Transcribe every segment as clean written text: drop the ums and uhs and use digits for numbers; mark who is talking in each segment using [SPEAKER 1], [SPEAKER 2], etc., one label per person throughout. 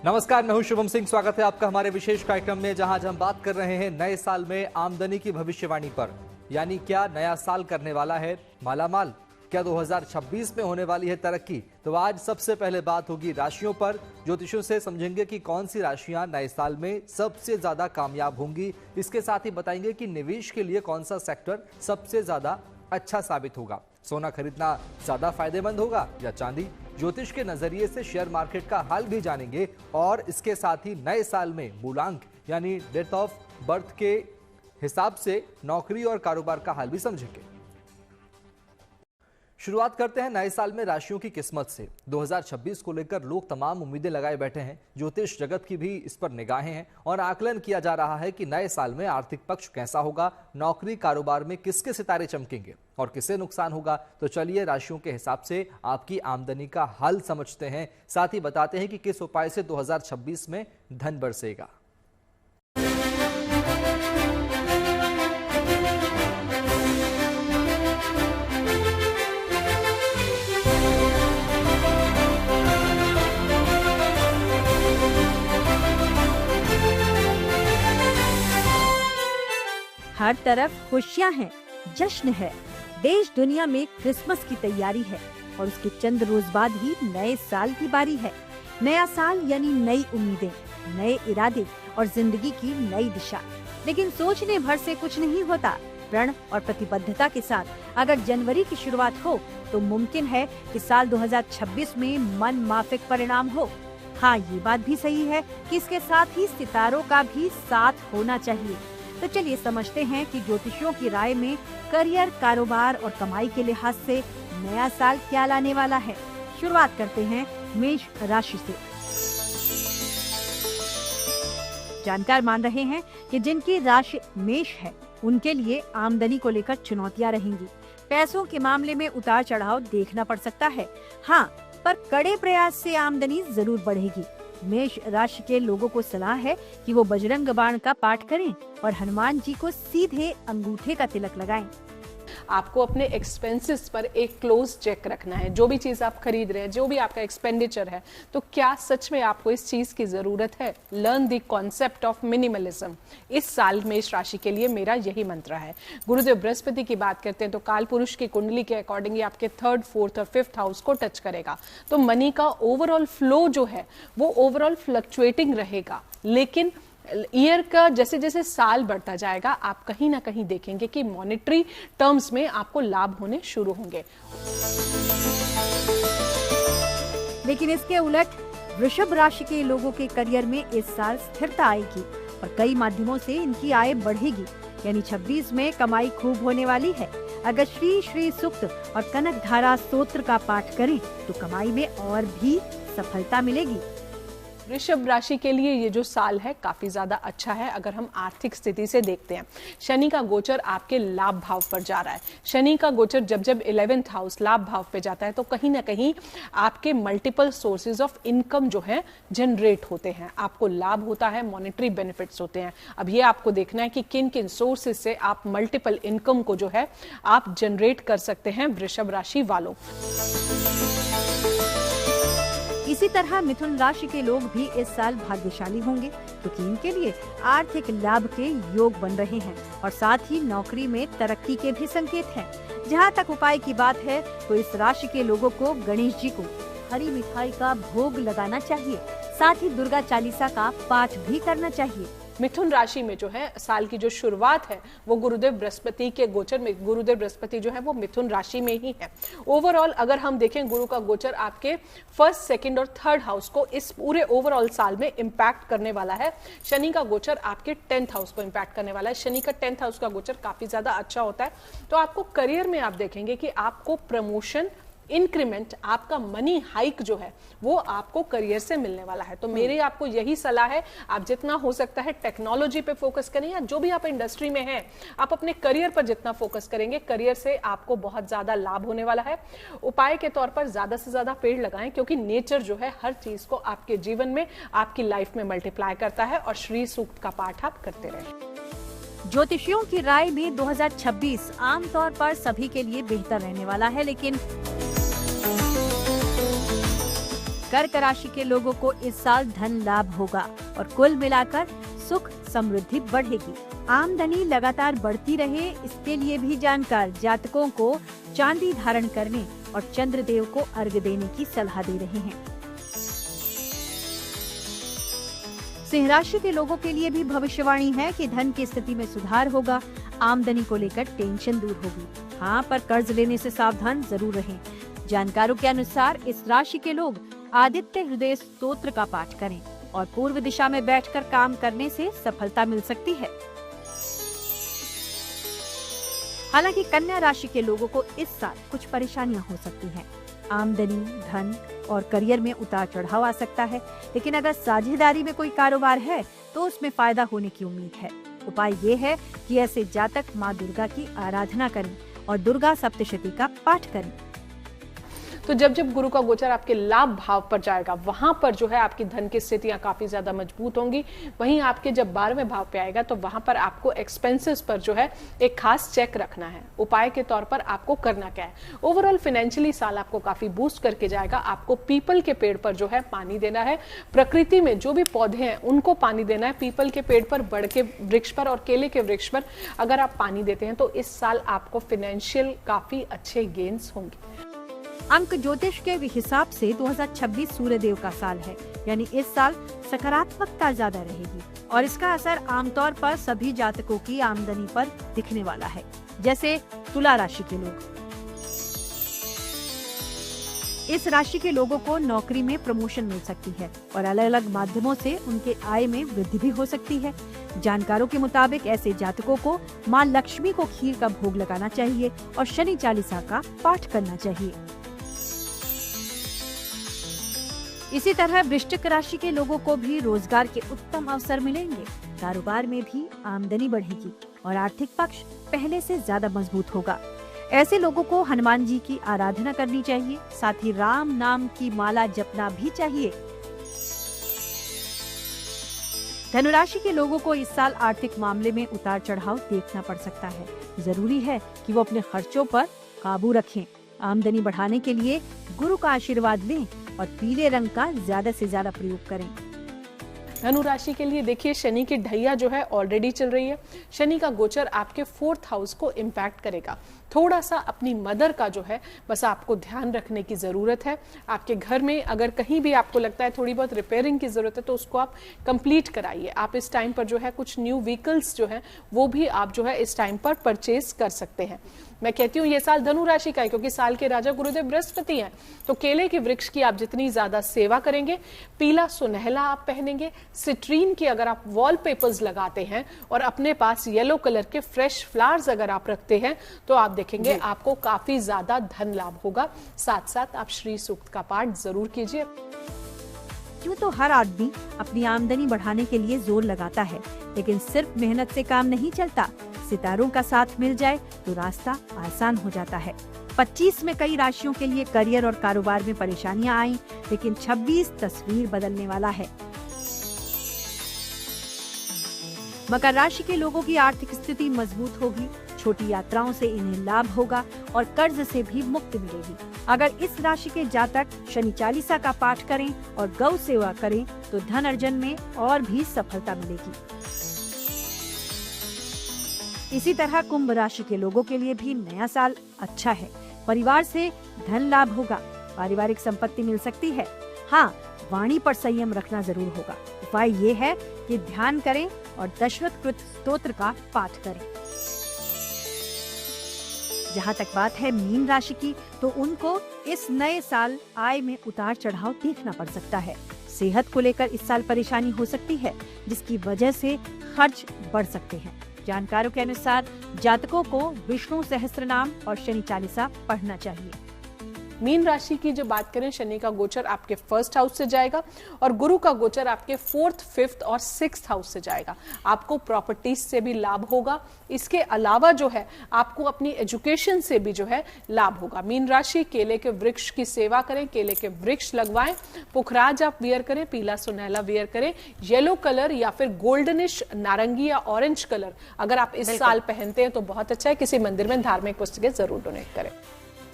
[SPEAKER 1] नमस्कार, मैं हूं शुभम सिंह। स्वागत है आपका हमारे विशेष कार्यक्रम में, जहां आज हम बात कर रहे हैं नए साल में आमदनी की भविष्यवाणी पर। यानी क्या नया साल करने वाला है मालामाल? क्या 2026 में होने वाली है तरक्की? तो आज सबसे पहले बात होगी राशियों पर। ज्योतिषियों से समझेंगे कि कौन सी राशियां नए साल में सबसे ज्यादा कामयाब होंगी। इसके साथ ही बताएंगे कि निवेश के लिए कौन सा सेक्टर सबसे ज्यादा अच्छा साबित होगा। सोना खरीदना ज्यादा फायदेमंद होगा या चांदी? ज्योतिष के नजरिए से शेयर मार्केट का हाल भी जानेंगे और इसके साथ ही नए साल में मूलांक यानी डेट ऑफ बर्थ के हिसाब से नौकरी और कारोबार का हाल भी समझेंगे। शुरुआत करते हैं नए साल में राशियों की किस्मत से। 2026 को लेकर लोग तमाम उम्मीदें लगाए बैठे हैं। ज्योतिष जगत की भी इस पर निगाहें हैं और आकलन किया जा रहा है कि नए साल में आर्थिक पक्ष कैसा होगा, नौकरी कारोबार में किसके सितारे चमकेंगे और किसे नुकसान होगा। तो चलिए राशियों के हिसाब से आपकी आमदनी का हल समझते हैं, साथ ही बताते हैं कि किस उपाय से 2026 में धन बरसेगा।
[SPEAKER 2] हर तरफ खुशियां हैं, जश्न है। देश दुनिया में क्रिसमस की तैयारी है और उसके चंद रोज बाद ही नए साल की बारी है। नया साल यानी नई उम्मीदें, नए इरादे और जिंदगी की नई दिशा। लेकिन सोचने भर से कुछ नहीं होता। प्रण और प्रतिबद्धता के साथ अगर जनवरी की शुरुआत हो तो मुमकिन है कि साल 2026 में मन माफिक परिणाम हो। हाँ, ये बात भी सही है कि इसके साथ ही सितारों का भी साथ होना चाहिए। तो चलिए समझते हैं कि ज्योतिषियों की राय में करियर, कारोबार और कमाई के लिहाज से नया साल क्या लाने वाला है। शुरुआत करते हैं मेष राशि से। जानकार मान रहे हैं कि जिनकी राशि मेष है उनके लिए आमदनी को लेकर चुनौतियां रहेंगी। पैसों के मामले में उतार चढ़ाव देखना पड़ सकता है। हाँ, पर कड़े प्रयास से आमदनी जरूर बढ़ेगी। मेष राशि के लोगों को सलाह है कि वो बजरंग बाण का पाठ करें और हनुमान जी को सीधे अंगूठे का तिलक लगाएं।
[SPEAKER 3] आपको अपने एक्सपेंसेस पर एक क्लोज चेक रखना है। जो भी चीज आप खरीद रहे हैं, जो भी आपका एक्सपेंडिचर है, तो क्या सच में आपको इस चीज की जरूरत है। Learn the concept of minimalism. इस साल मेष राशि के लिए मेरा यही मंत्र है। गुरुदेव बृहस्पति की बात करते हैं तो काल पुरुष की कुंडली के अकॉर्डिंग ये आपके 3rd, 4th और 5th हाउस को टच करेगा। तो मनी का ओवरऑल फ्लो जो है वो ओवरऑल फ्लक्चुएटिंग रहेगा। लेकिन ईयर का जैसे जैसे साल बढ़ता जाएगा आप कहीं ना कहीं देखेंगे कि मॉनेटरी टर्म्स में आपको लाभ होने शुरू होंगे।
[SPEAKER 2] लेकिन इसके उलट वृषभ राशि के लोगों के करियर में इस साल स्थिरता आएगी और कई माध्यमों से इनकी आय बढ़ेगी। यानी 26 में कमाई खूब होने वाली है। अगर श्री श्री सूक्त और कनक धारा स्तोत्र का पाठ करें तो कमाई में और भी सफलता मिलेगी।
[SPEAKER 3] वृषभ राशि के लिए ये जो साल है काफी ज्यादा अच्छा है। अगर हम आर्थिक स्थिति से देखते हैं, शनि का गोचर आपके लाभ भाव पर जा रहा है। शनि का गोचर जब जब 11th हाउस लाभ भाव पे जाता है तो कहीं ना कहीं आपके मल्टीपल सोर्सेज ऑफ इनकम जो है जनरेट होते हैं। आपको लाभ होता है, मॉनेटरी बेनिफिट्स होते हैं। अब ये आपको देखना है कि किन किन सोर्सेज से आप मल्टीपल इनकम को जो है आप जनरेट कर सकते हैं वृषभ राशि वालों।
[SPEAKER 2] इसी तरह मिथुन राशि के लोग भी इस साल भाग्यशाली होंगे क्योंकि इनके लिए आर्थिक लाभ के योग बन रहे हैं और साथ ही नौकरी में तरक्की के भी संकेत हैं। जहां तक उपाय की बात है तो इस राशि के लोगों को गणेश जी को हरी मिठाई का भोग लगाना चाहिए। साथ ही दुर्गा चालीसा का पाठ भी करना चाहिए।
[SPEAKER 3] मिथुन राशि में जो है साल की जो शुरुआत है वो गुरुदेव बृहस्पति के गोचर में, गुरुदेव बृहस्पति जो है वो मिथुन राशि में ही है। ओवरऑल अगर हम देखें गुरु का गोचर आपके 1st, 2nd और 3rd हाउस को इस पूरे ओवरऑल साल में इंपैक्ट करने वाला है। शनि का गोचर आपके 10th हाउस को इंपैक्ट करने वाला है। शनि का 10th हाउस का गोचर काफी ज्यादा अच्छा होता है। तो आपको करियर में आप देखेंगे कि आपको प्रमोशन, इंक्रीमेंट, आपका मनी हाइक जो है वो आपको करियर से मिलने वाला है। तो मेरी आपको यही सलाह है, आप जितना हो सकता है टेक्नोलॉजी पे फोकस करें या जो भी आप इंडस्ट्री में हैं, आप अपने करियर पर जितना फोकस करेंगे, करियर से आपको बहुत ज्यादा लाभ होने वाला है। उपाय के तौर पर ज्यादा से ज्यादा पेड़ लगाएं क्योंकि नेचर जो है हर चीज को आपके जीवन में, आपकी लाइफ में मल्टीप्लाई करता है। और श्री सूक्त का पाठ आप करते रहें।
[SPEAKER 2] ज्योतिषियों की राय में 2026 आमतौर पर सभी के लिए बेहतर रहने वाला है, लेकिन कर्क राशि के लोगों को इस साल धन लाभ होगा और कुल मिलाकर सुख समृद्धि बढ़ेगी। आमदनी लगातार बढ़ती रहे, इसके लिए भी जानकार जातकों को चांदी धारण करने और चंद्रदेव को अर्घ्य देने की सलाह दे रहे हैं। सिंह राशि के लोगों के लिए भी भविष्यवाणी है कि धन की स्थिति में सुधार होगा, आमदनी को लेकर टेंशन दूर होगी। हाँ, पर कर्ज लेने से सावधान जरूर रहें। जानकारों के अनुसार इस राशि के लोग आदित्य हृदय स्तोत्र का पाठ करें और पूर्व दिशा में बैठकर काम करने से सफलता मिल सकती है। हालांकि कन्या राशि के लोगों को इस साल कुछ परेशानियां हो सकती हैं। आमदनी, धन और करियर में उतार चढ़ाव आ सकता है, लेकिन अगर साझेदारी में कोई कारोबार है तो उसमें फायदा होने की उम्मीद है। उपाय ये है कि ऐसे जातक माँ दुर्गा की आराधना करें और दुर्गा सप्तशती का पाठ करें।
[SPEAKER 3] तो जब जब गुरु का गोचर आपके लाभ भाव पर जाएगा, वहां पर जो है आपकी धन की स्थितियां काफी ज्यादा मजबूत होंगी। वहीं आपके जब 12वें भाव पे आएगा तो वहां पर आपको एक्सपेंसेस पर जो है एक खास चेक रखना है। उपाय के तौर पर आपको करना क्या है, ओवरऑल फाइनेंशियली साल आपको काफी बूस्ट करके जाएगा। आपको पीपल के पेड़ पर जो है पानी देना है। प्रकृति में जो भी पौधे हैं उनको पानी देना है। पीपल के पेड़ पर, बड़ के वृक्ष पर और केले के वृक्ष पर अगर आप पानी देते हैं तो इस साल आपको फाइनेंशियल काफी अच्छे गेन्स होंगे।
[SPEAKER 2] अंक ज्योतिष के हिसाब से 2026 सूर्यदेव का साल है, यानी इस साल सकारात्मकता ज्यादा रहेगी और इसका असर आमतौर पर सभी जातकों की आमदनी पर दिखने वाला है। जैसे तुला राशि के लोग, इस राशि के लोगों को नौकरी में प्रमोशन मिल सकती है और अलग अलग माध्यमों से उनके आय में वृद्धि भी हो सकती है। जानकारों के मुताबिक ऐसे जातकों को मां लक्ष्मी को खीर का भोग लगाना चाहिए और शनि चालीसा का पाठ करना चाहिए। इसी तरह वृश्चिक राशि के लोगों को भी रोजगार के उत्तम अवसर मिलेंगे। कारोबार में भी आमदनी बढ़ेगी और आर्थिक पक्ष पहले से ज्यादा मजबूत होगा। ऐसे लोगों को हनुमान जी की आराधना करनी चाहिए, साथ ही राम नाम की माला जपना भी चाहिए। धनुराशि के लोगों को इस साल आर्थिक मामले में उतार चढ़ाव देखना पड़ सकता है। जरूरी है कि वो अपने खर्चों पर काबू रखें। आमदनी बढ़ाने के लिए गुरु का आशीर्वाद लें और पीले रंग का ज्यादा से ज्यादा प्रयोग करें।
[SPEAKER 3] धनु राशि के लिए देखिए, शनि की ढैया जो है ऑलरेडी चल रही है। शनि का गोचर आपके 4th हाउस को इम्पैक्ट करेगा। थोड़ा सा अपनी मदर का जो है बस आपको ध्यान रखने की जरूरत है। आपके घर में अगर कहीं भी आपको लगता है थोड़ी बहुत रिपेयरिंग की जरूरत है तो उसको आप कंप्लीट कराइए। आप इस टाइम पर जो है कुछ न्यू व्हीकल्स जो है वो भी आप जो है इस टाइम पर परचेज कर सकते हैं। मैं कहती हूँ ये साल धनु राशि का है क्योंकि साल के राजा गुरुदेव बृहस्पति हैं। तो केले के वृक्ष की आप जितनी ज्यादा सेवा करेंगे, पीला सुनहला आप पहनेंगे, सिट्रीन की अगर आप वॉलपेपर्स लगाते हैं और अपने पास येलो कलर के फ्रेश फ्लावर्स अगर आप रखते हैं तो आप देखेंगे आपको काफी ज्यादा धन लाभ होगा। साथ साथ आप श्री सूक्त का पाठ जरूर कीजिए।
[SPEAKER 2] यूं तो हर आदमी अपनी आमदनी बढ़ाने के लिए जोर लगाता है, लेकिन सिर्फ मेहनत से काम नहीं चलता। सितारों का साथ मिल जाए तो रास्ता आसान हो जाता है। 25 में कई राशियों के लिए करियर और कारोबार में परेशानियां आई, लेकिन 26 तस्वीर बदलने वाला है। मकर राशि के लोगों की आर्थिक स्थिति मजबूत होगी। छोटी यात्राओं से इन्हें लाभ होगा और कर्ज से भी मुक्ति मिलेगी। अगर इस राशि के जातक शनि चालीसा का पाठ करें और गौ सेवा करें तो धन अर्जन में और भी सफलता मिलेगी। इसी तरह कुंभ राशि के लोगों के लिए भी नया साल अच्छा है। परिवार से धन लाभ होगा, पारिवारिक संपत्ति मिल सकती है। हाँ, वाणी पर संयम रखना जरूर होगा। उपाय ये है कि ध्यान करें और दशरथ कृत स्तोत्र का पाठ करें। जहाँ तक बात है मीन राशि की, तो उनको इस नए साल आय में उतार चढ़ाव देखना पड़ सकता है। सेहत को लेकर इस साल परेशानी हो सकती है, जिसकी वजह से खर्च बढ़ सकते हैं। जानकारों के अनुसार जातकों को विष्णु सहस्त्रनाम और शनि चालीसा पढ़ना चाहिए।
[SPEAKER 3] मीन राशि की जो बात करें, शनि का गोचर आपके 1st हाउस से जाएगा और गुरु का गोचर आपके 4th, 5th और 6th हाउस से जाएगा। आपको प्रॉपर्टीज से भी लाभ होगा। इसके अलावा जो है आपको अपनी एजुकेशन से भी जो है लाभ होगा। मीन राशि, केले के वृक्ष की सेवा करें, केले के वृक्ष लगवाएं, पुखराज आप वियर करें, पीला सुनहला वियर करें, येलो कलर या फिर गोल्डनिश नारंगी या ऑरेंज कलर अगर आप इस साल पहनते हैं तो बहुत अच्छा है। किसी मंदिर में धार्मिक पुस्तकें जरूर डोनेट करें।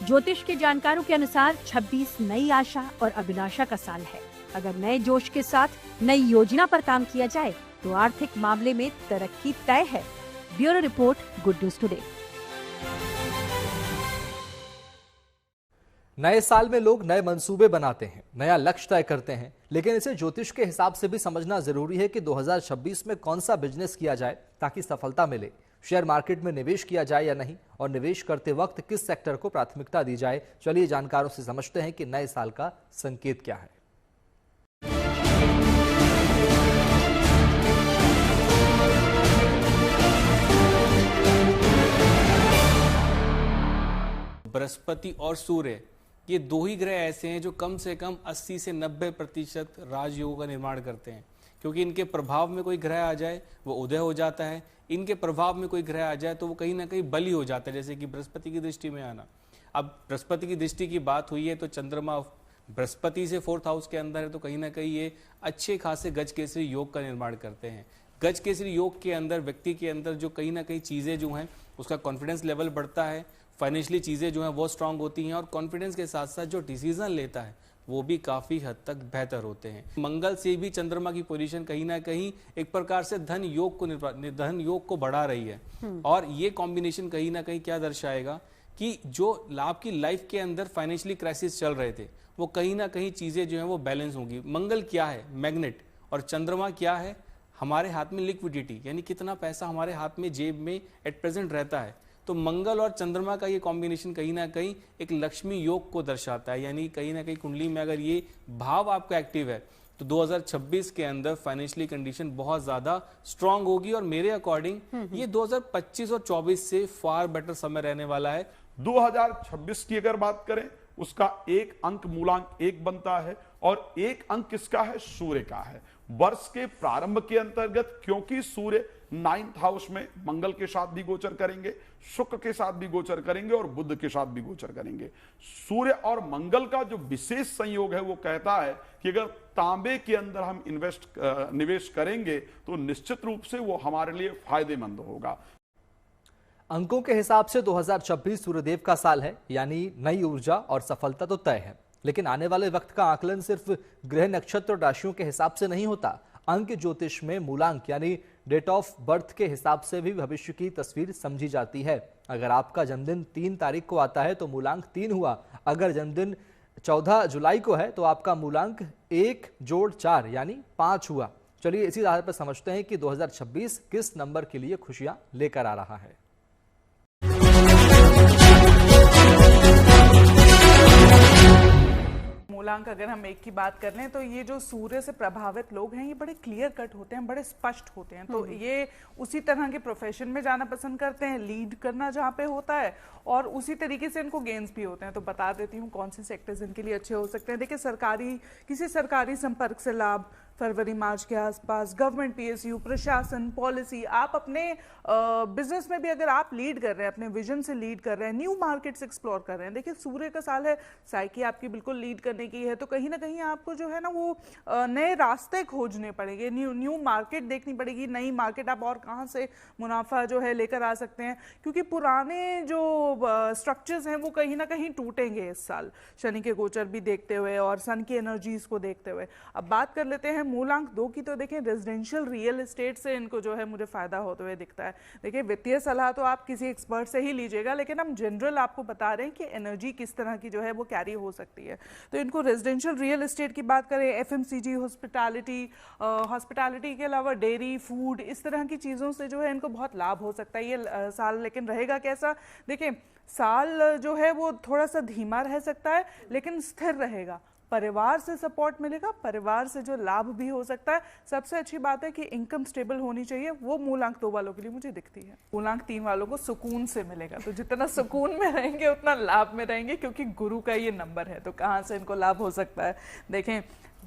[SPEAKER 2] ज्योतिष के जानकारों के अनुसार 26 नई आशा और अभिलाषा का साल है। अगर नए जोश के साथ नई योजना पर काम किया जाए तो आर्थिक मामले में तरक्की तय है। Bureau report, good news today.
[SPEAKER 1] नए साल में लोग नए मंसूबे बनाते हैं, नया लक्ष्य तय करते हैं, लेकिन इसे ज्योतिष के हिसाब से भी समझना जरूरी है कि 2026 में कौन सा बिजनेस किया जाए ताकि सफलता मिले। शेयर मार्केट में निवेश किया जाए या नहीं, और निवेश करते वक्त किस सेक्टर को प्राथमिकता दी जाए। चलिए जानकारों से समझते हैं कि नए साल का संकेत क्या है।
[SPEAKER 4] बृहस्पति और सूर्य, ये दो ही ग्रह ऐसे हैं जो कम से कम 80 से 90% राजयोग का निर्माण करते हैं, क्योंकि इनके प्रभाव में कोई ग्रह आ जाए वो उदय हो जाता है, इनके प्रभाव में कोई ग्रह आ जाए तो वो कहीं ना कहीं बली हो जाता है, जैसे कि बृहस्पति की दृष्टि में आना। अब बृहस्पति की दृष्टि की बात हुई है तो चंद्रमा बृहस्पति से 4th हाउस के अंदर है, तो कहीं ना कहीं ये अच्छे खासे गज केसरी योग का निर्माण करते हैं। गज केसरी योग के अंदर व्यक्ति के अंदर जो कहीं ना कहीं चीज़ें जो हैं उसका कॉन्फिडेंस लेवल बढ़ता है, फाइनेंशियली चीज़ें जो हैं वो स्ट्रांग होती हैं, और कॉन्फिडेंस के साथ साथ जो डिसीजन लेता है वो भी काफ़ी हद तक बेहतर होते हैं। मंगल से भी चंद्रमा की पोजीशन कहीं ना कहीं एक प्रकार से धन योग को बढ़ा रही है, और ये कॉम्बिनेशन कहीं ना कहीं क्या दर्शाएगा कि जो आपकी लाइफ के अंदर फाइनेंशियली क्राइसिस चल रहे थे वो कहीं ना कहीं चीज़ें जो हैं वो बैलेंस होंगी। मंगल क्या है? मैग्नेट। और चंद्रमा क्या है? हमारे हाथ में लिक्विडिटी, यानी कितना पैसा हमारे हाथ में जेब में एट प्रेजेंट रहता है। तो मंगल और चंद्रमा का ये कॉम्बिनेशन कहीं ना कहीं एक लक्ष्मी योग को दर्शाता है, यानी कहीं ना कहीं कुंडली में अगर ये भाव आपका एक्टिव है तो 2026 के अंदर फाइनेंशियली कंडीशन बहुत ज्यादा स्ट्रांग होगी, और मेरे अकॉर्डिंग ये 2025 और 24 से फार बेटर समय रहने वाला है।
[SPEAKER 5] 2026 की अगर बात करें, उसका एक अंक मूलांक 1 बनता है, और एक अंक किसका है? सूर्य का है। वर्ष के प्रारंभ के अंतर्गत क्योंकि सूर्य 9th हाउस में मंगल के साथ भी गोचर करेंगे, शुक्र के साथ भी गोचर करेंगे और बुध के साथ भी गोचर करेंगे। सूर्य और मंगल का जो विशेष संयोग है वो कहता है कि अगर तांबे के अंदर हम निवेश करेंगे तो निश्चित रूप से वो हमारे लिए फायदेमंद होगा।
[SPEAKER 1] अंकों के हिसाब से 2026 सूर्यदेव का साल है, यानी नई ऊर्जा और सफलता तो तय है, लेकिन आने वाले वक्त का आकलन सिर्फ ग्रह नक्षत्र और राशियों के हिसाब से नहीं होता। अंक ज्योतिष में मूलांक यानी डेट ऑफ बर्थ के हिसाब से भी भविष्य की तस्वीर समझी जाती है। अगर आपका जन्मदिन 3 तारीख को आता है तो मूलांक 3 हुआ। अगर जन्मदिन 14 जुलाई को है तो आपका मूलांक 1 जोड़ 4 यानी 5 हुआ। चलिए इसी आधार पर समझते हैं कि 2026 किस नंबर के लिए खुशियां लेकर आ रहा है।
[SPEAKER 6] मूलांक अगर हम 1 की बात कर लें तो ये जो सूर्य से प्रभावित लोग हैं ये बड़े क्लियर कट होते हैं, बड़े स्पष्ट होते हैं, तो ये उसी तरह के प्रोफेशन में जाना पसंद करते हैं, लीड करना जहाँ पे होता है, और उसी तरीके से इनको गेन्स भी होते हैं। तो बता देती हूँ कौन से सेक्टर्स इनके लिए अच्छे हो सकते हैं। देखिए, किसी सरकारी संपर्क से लाभ फरवरी मार्च के आसपास, गवर्नमेंट पीएसयू, प्रशासन, पॉलिसी, आप अपने बिजनेस में भी अगर आप लीड कर रहे हैं, अपने विजन से लीड कर रहे हैं, न्यू मार्केट्स एक्सप्लोर कर रहे हैं। देखिए, सूर्य का साल है, साइकी आपकी बिल्कुल लीड करने की है, तो कहीं ना कहीं आपको जो है ना वो नए रास्ते खोजने पड़ेंगे, न्यू मार्केट देखनी पड़ेगी, नई मार्केट आप और कहाँ से मुनाफा जो है लेकर आ सकते हैं, क्योंकि पुराने जो स्ट्रक्चर्स हैं वो कहीं ना कहीं टूटेंगे इस साल, शनि के गोचर भी देखते हुए और सन की एनर्जीज को देखते हुए। अब बात कर लेते हैं मूलांक 2 की, तो देखें रेजिडेंशियल रियल एस्टेट से इनको जो है मुझे फायदा होते हुए दिखता है। देखिए, वित्तीय सलाह तो आप किसी एक्सपर्ट से ही लीजिएगा, लेकिन हम जनरल आपको बता रहे हैं कि एनर्जी किस तरह की जो है वो कैरी हो सकती है। तो इनको रेजिडेंशियल रियल एस्टेट की बात करें, एफएमसीजी, हॉस्पिटैलिटी के अलावा डेयरी, फूड, इस तरह की चीज़ों से जो है इनको बहुत लाभ हो सकता है ये साल। लेकिन रहेगा कैसा? देखिए, साल जो है वो थोड़ा सा धीमा रह सकता है लेकिन स्थिर रहेगा। परिवार से सपोर्ट मिलेगा, परिवार से जो लाभ भी हो सकता है। सबसे अच्छी बात है कि इनकम स्टेबल होनी चाहिए, वो मूलांक 2 वालों के लिए मुझे दिखती है। मूलांक 3 वालों को सुकून से मिलेगा, तो जितना सुकून में रहेंगे उतना लाभ में रहेंगे, क्योंकि गुरु का ये नंबर है। तो कहाँ से इनको लाभ हो सकता है? देखें,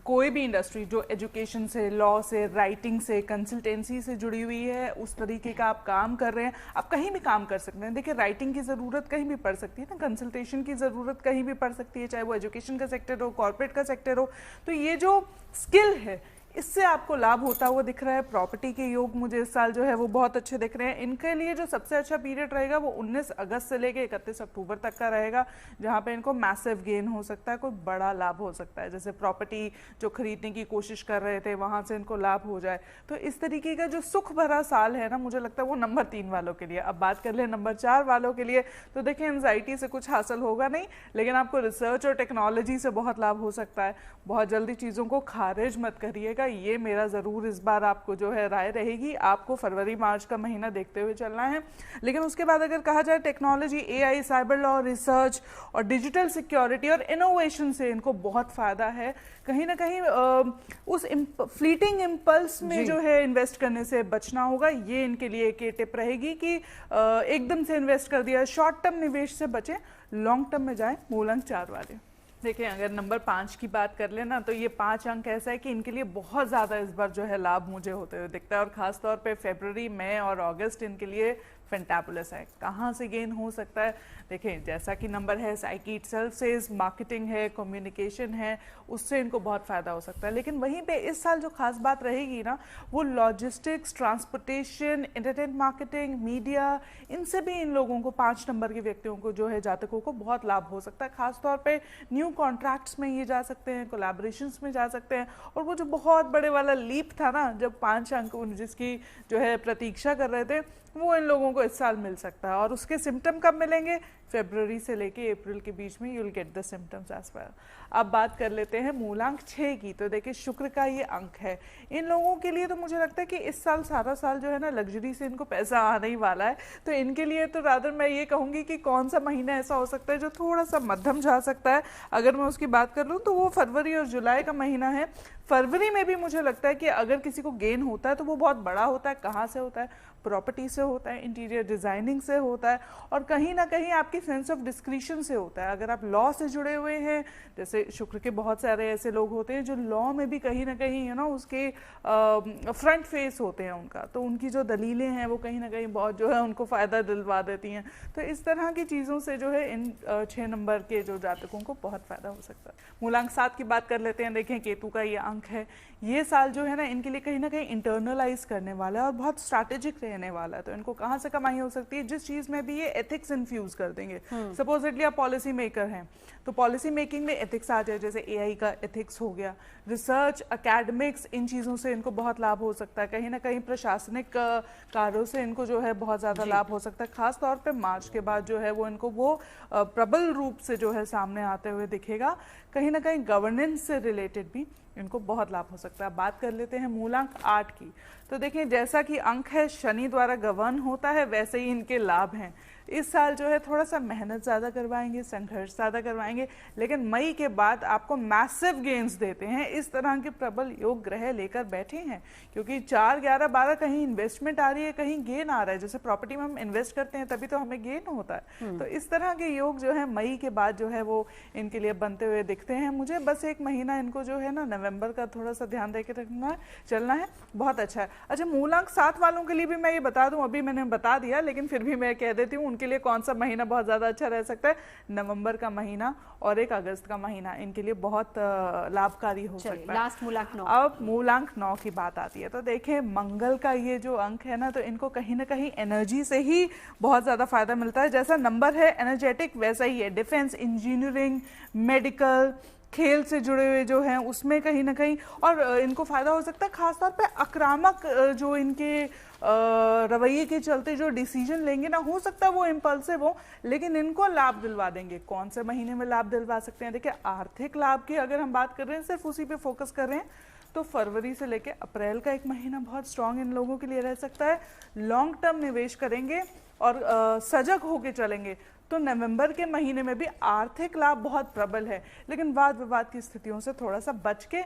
[SPEAKER 6] कोई भी इंडस्ट्री जो एजुकेशन से, लॉ से, राइटिंग से, कंसल्टेंसी से जुड़ी हुई है, उस तरीके का आप काम कर रहे हैं, आप कहीं भी काम कर सकते हैं। देखिए, राइटिंग की ज़रूरत कहीं भी पड़ सकती है ना, कंसल्टेशन की ज़रूरत कहीं भी पड़ सकती है, चाहे वो एजुकेशन का सेक्टर हो, कॉर्पोरेट का सेक्टर हो। तो ये जो स्किल है, इससे आपको लाभ होता हुआ दिख रहा है। प्रॉपर्टी के योग मुझे इस साल जो है वो बहुत अच्छे दिख रहे हैं। इनके लिए जो सबसे अच्छा पीरियड रहेगा वो 19 अगस्त से लेके 31 अक्टूबर तक का रहेगा, जहाँ पे इनको मैसिव गेन हो सकता है, कोई बड़ा लाभ हो सकता है। जैसे प्रॉपर्टी जो खरीदने की कोशिश कर रहे थे वहाँ से इनको लाभ हो जाए, तो इस तरीके का जो सुख भरा साल है ना, मुझे लगता है वो नंबर 3 वालों के लिए। अब बात कर ले नंबर 4 वालों के लिए, तो देखिए एंजाइटी से कुछ हासिल होगा नहीं, लेकिन आपको रिसर्च और टेक्नोलॉजी से बहुत लाभ हो सकता है। बहुत जल्दी चीज़ों को खारिज मत करिएगा, ये मेरा ज़रूर इस बार आपको जो है राय रहेगी। आपको फरवरी मार्च का महीना देखते हुए चलना है। लेकिन उसके बाद अगर कहा जाए technology, AI, cyber law, research और डिजिटल सिक्योरिटी और इनोवेशन से इनको बहुत फ़ायदा है। कहीं ना कहीं उस फ्लीटिंग इम्पल्स में जो है इन्वेस्ट करने से बचना होगा। ये इनके लिए एक टिप रहेगी कि एकदम से इन्वेस्ट कर दिया, शॉर्ट टर्म निवेश से बचें, लॉन्ग टर्म में जाएं। मूल अंक 4 वाले देखिए, अगर नंबर 5 की बात कर लेना, तो ये 5 अंक ऐसा है कि इनके लिए बहुत ज़्यादा इस बार जो है लाभ मुझे होते हुए दिखता है। और ख़ास तौर पे फरवरी, मई और अगस्त इनके लिए फैंटाबुलस है। कहाँ से गेन हो सकता है? देखें, जैसा कि नंबर है, साइकी इटसेल्फ से मार्केटिंग है, कम्युनिकेशन है, उससे इनको बहुत फ़ायदा हो सकता है। लेकिन वहीं पे इस साल जो खास बात रहेगी ना, वो logistics, transportation, internet marketing, media, इनसे भी इन लोगों को 5 नंबर के व्यक्तियों को जो है, जातकों को बहुत लाभ हो सकता है। खास तौर पे न्यू कॉन्ट्रैक्ट्स में ये जा सकते हैं, कोलैबोरेशंस में जा सकते हैं। और वो जो बहुत बड़े वाला लीप था ना, जब 5 अंक जिसकी जो है प्रतीक्षा कर रहे थे, वो इन लोगों को इस साल मिल सकता है। और उसके सिम्टम कब मिलेंगे? फरवरी से लेके अप्रैल के बीच में you will get the symptoms as well. अब बात कर लेते हैं मूलांक 6 की। तो देखिए, शुक्र का ये अंक है। इन लोगों के लिए तो मुझे लगता है कि इस साल सारा साल जो है ना, लग्जरी से इनको पैसा आने ही वाला है। तो इनके लिए तो रादर मैं ये कहूँगी कि कौन सा महीना ऐसा हो सकता है जो थोड़ा सा मध्यम जा सकता है। अगर मैं उसकी बात कर लूँ तो वो फरवरी और जुलाई का महीना है। फरवरी में भी मुझे लगता है कि अगर किसी को गेन होता है तो वो बहुत बड़ा होता है। कहाँ से होता है? प्रॉपर्टी से होता है, इंटीरियर डिजाइनिंग से होता है, और कहीं ना कहीं आपकी सेंस ऑफ डिस्क्रिशन से होता है। अगर आप लॉ से जुड़े हुए हैं, जैसे शुक्र के बहुत सारे ऐसे लोग होते हैं जो लॉ में भी कहीं ना कहीं उसके फ्रंट फेस होते हैं उनका, तो उनकी जो दलीलें हैं वो कहीं ना कहीं बहुत जो है उनको फ़ायदा दिलवा देती हैं। तो इस तरह की चीज़ों से जो है इन 6 नंबर के जो जातकों को बहुत फ़ायदा हो सकता है। मूलांक 7 की बात कर लेते हैं। देखें, केतु का ये अंक है। ये साल जो है ना, इनके लिए कहीं ना कहीं इंटरनलाइज करने वाला है और बहुत स्ट्रैटेजिक रहने वाला है। तो इनको कहाँ से कमाई हो सकती है? जिस चीज़ में भी ये एथिक्स इन्फ्यूज कर देंगे। सपोजिटली आप पॉलिसी मेकर हैं, तो पॉलिसी मेकिंग में एथिक्स आ जाए, जैसे AI का एथिक्स हो गया, रिसर्च, एकेडमिक्स, इन चीज़ों से इनको बहुत लाभ हो सकता है। कहीं ना कहीं प्रशासनिक कार्यों से इनको जो है बहुत ज़्यादा लाभ हो सकता है। खास तौर पे मार्च के बाद जो है वो इनको वो प्रबल रूप से जो है सामने आते हुए दिखेगा। कहीं ना कहीं गवर्नेंस से रिलेटेड भी इनको बहुत लाभ हो सकता है। बात कर लेते हैं मूलांक 8 की। तो देखिए, जैसा कि अंक है शनि द्वारा गवर्न होता है, वैसे ही इनके लाभ हैं। इस साल जो है थोड़ा सा मेहनत ज़्यादा करवाएंगे, संघर्ष ज़्यादा करवाएंगे, लेकिन मई के बाद आपको मैसिव गेन्स देते हैं। इस तरह के प्रबल योग ग्रह लेकर बैठे हैं, क्योंकि 4, 11, 12 कहीं इन्वेस्टमेंट आ रही है, कहीं गेन आ रहा है। जैसे प्रॉपर्टी में हम इन्वेस्ट करते हैं तभी तो हमें गेन होता है। तो इस तरह के योग जो है मई के बाद जो है वो इनके लिए बनते हुए दिखते हैं। मुझे बस एक महीना इनको जो है ना, नवंबर का थोड़ा सा ध्यान दे के रखना है, चलना है, बहुत अच्छा है। अच्छा, मूलांक 7 वालों के लिए भी मैं ये बता दूं, अभी मैंने बता दिया लेकिन फिर भी मैं कह देती हूँ, उनके लिए कौन सा महीना बहुत ज्यादा अच्छा रह सकता है? नवंबर का महीना और 1 अगस्त का महीना इनके लिए बहुत लाभकारी हो सकता है।
[SPEAKER 2] लास्ट मूलांक 9।
[SPEAKER 6] अब मूलांक 9 की बात आती है। तो देखिए, मंगल का ये जो अंक है ना, तो इनको कहीं ना कहीं एनर्जी से ही बहुत ज्यादा फायदा मिलता है। जैसा नंबर है एनर्जेटिक, वैसा ही है डिफेंस, इंजीनियरिंग, मेडिकल, खेल से जुड़े हुए जो हैं उसमें कहीं ना कहीं और इनको फायदा हो सकता है। खासतौर पे आक्रामक जो इनके रवैये के चलते जो डिसीजन लेंगे ना, हो सकता है वो इम्पल्सिव हो, लेकिन इनको लाभ दिलवा देंगे। कौन से महीने में लाभ दिलवा सकते हैं? देखिए, आर्थिक लाभ की अगर हम बात कर रहे हैं, सिर्फ उसी पे फोकस कर रहे हैं, तो फरवरी से लेके अप्रैल का एक महीना बहुत स्ट्रांग इन लोगों के लिए रह सकता है। लॉन्ग टर्म निवेश करेंगे और सजग होके चलेंगे तो नवंबर के महीने में भी आर्थिक लाभ बहुत प्रबल है, लेकिन वाद विवाद की स्थितियों से थोड़ा सा बच के